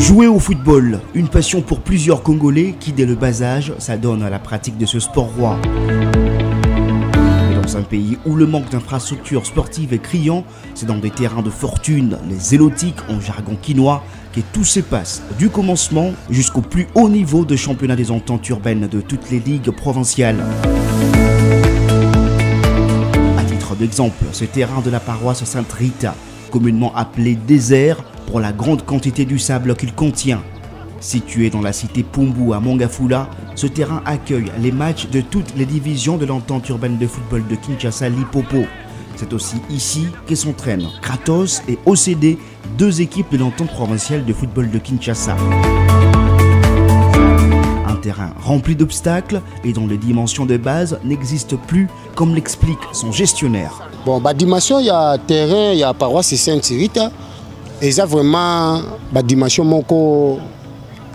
Jouer au football, une passion pour plusieurs Congolais qui dès le bas âge s'adonnent à la pratique de ce sport roi. Et dans un pays où le manque d'infrastructures sportives est criant, c'est dans des terrains de fortune, les zélotiques en jargon quinois, que tout se passe du commencement jusqu'au plus haut niveau de championnat des ententes urbaines de toutes les ligues provinciales. À titre d'exemple, ce terrain de la paroisse Sainte-Rita, communément appelé désert pour la grande quantité du sable qu'il contient. Situé dans la cité Pumbu à Mongafula, ce terrain accueille les matchs de toutes les divisions de l'entente urbaine de football de Kinshasa Lipopo. C'est aussi ici que s'entraînent Kratos et OCD, deux équipes de l'entente provinciale de football de Kinshasa. Un terrain rempli d'obstacles et dont les dimensions de base n'existent plus, comme l'explique son gestionnaire. Bon, dimension, il y a terrain, il y a paroisse Sainte-Rita. Et ça vraiment, dimension moko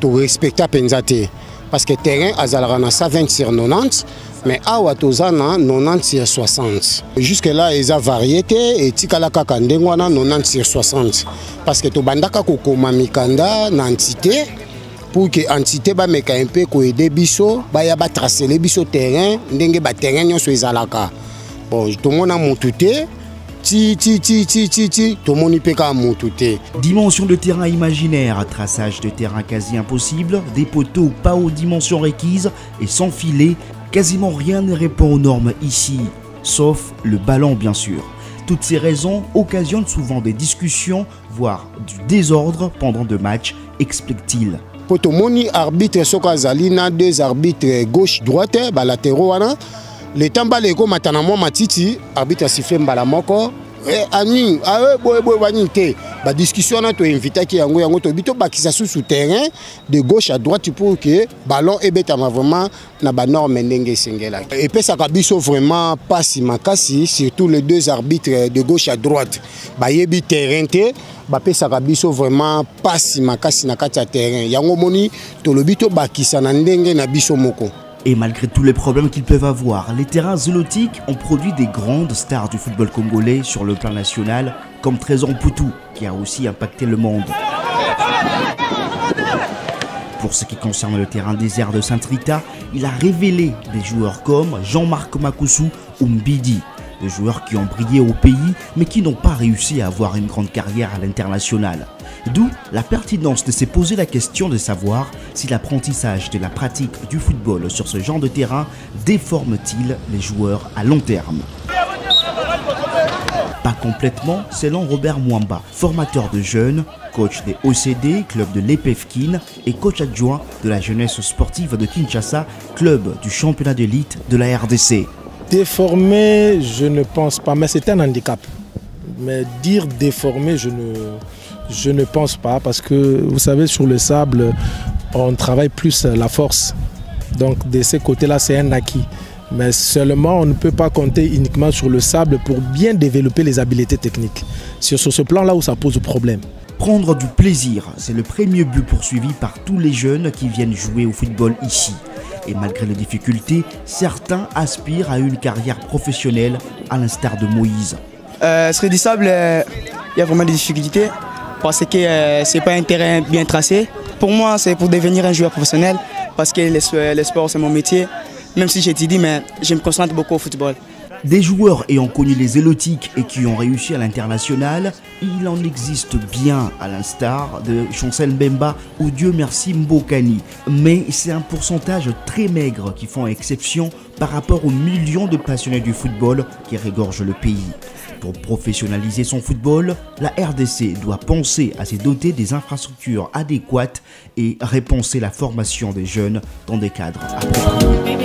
to respecter penzate. Parce que terrain, azalrana 20 sur 90, mais awa tozana 90 sur 60. Jusque là, il y a variété et tikala kakandengwana 90 sur 60. Parce que to bandaka kokoma mikanda na entité pour que entité ba meka un peu ko aider biso, ba ya ba tracer les biso terrain, ndenge ba terrain nyonso ezalaka. Bon, tout le monde a monté. Dimension de terrain imaginaire, traçage de terrain quasi impossible, des poteaux pas aux dimensions requises et sans filet, quasiment rien ne répond aux normes ici, sauf le ballon bien sûr. Toutes ces raisons occasionnent souvent des discussions, voire du désordre pendant de matchs, explique-t-il. Potomoni arbitre Sokazalina, deux arbitres gauche-droite, latéraux. Le temps balego matanamo matiti arbitre siffle mbala moko ani ba discussion na to invité ki yango to bito bakisa sous terrain de gauche à droite pour que ballon ebetama vraiment na ba norme ndenge sengela et puis ça kabiso vraiment pas si makasi surtout les deux arbitres de gauche à droite ba yebi terrain te ba pesa kabiso vraiment pas si makasi na kati ya terrain yango moni to lobito bakisa na ndenge na biso moko. Et malgré tous les problèmes qu'ils peuvent avoir, les terrains zélotiques ont produit des grandes stars du football congolais sur le plan national, comme Trésor Poutou, qui a aussi impacté le monde. Pour ce qui concerne le terrain désert de Sainte-Rita, il a révélé des joueurs comme Jean-Marc Makoussou ou Mbidi, des joueurs qui ont brillé au pays, mais qui n'ont pas réussi à avoir une grande carrière à l'international. D'où la pertinence de se poser la question de savoir si l'apprentissage de la pratique du football sur ce genre de terrain déforme-t-il les joueurs à long terme. Pas complètement, selon Robert Mwamba, formateur de jeunes, coach des OCD, club de l'EPFKIN et coach adjoint de la jeunesse sportive de Kinshasa, club du championnat d'élite de la RDC. Déformé, je ne pense pas, mais c'est un handicap. Mais dire déformé, je ne pense pas, parce que vous savez, sur le sable, on travaille plus la force. Donc de ce côté-là, c'est un acquis. Mais seulement, on ne peut pas compter uniquement sur le sable pour bien développer les habiletés techniques. C'est sur ce plan-là où ça pose problème. Prendre du plaisir, c'est le premier but poursuivi par tous les jeunes qui viennent jouer au football ici. Et malgré les difficultés, certains aspirent à une carrière professionnelle, à l'instar de Moïse. Sur du sable, il y a vraiment des difficultés parce que ce n'est pas un terrain bien tracé. Pour moi, c'est pour devenir un joueur professionnel parce que le sport, c'est mon métier. Même si j'ai dit, mais je me concentre beaucoup au football. Des joueurs ayant connu les zélotiques et qui ont réussi à l'international, il en existe bien à l'instar de Chancel Mbemba ou Dieu merci Mbokani. Mais c'est un pourcentage très maigre qui font exception par rapport aux millions de passionnés du football qui régorgent le pays. Pour professionnaliser son football, la RDC doit penser à se doter des infrastructures adéquates et repenser la formation des jeunes dans des cadres appropriés.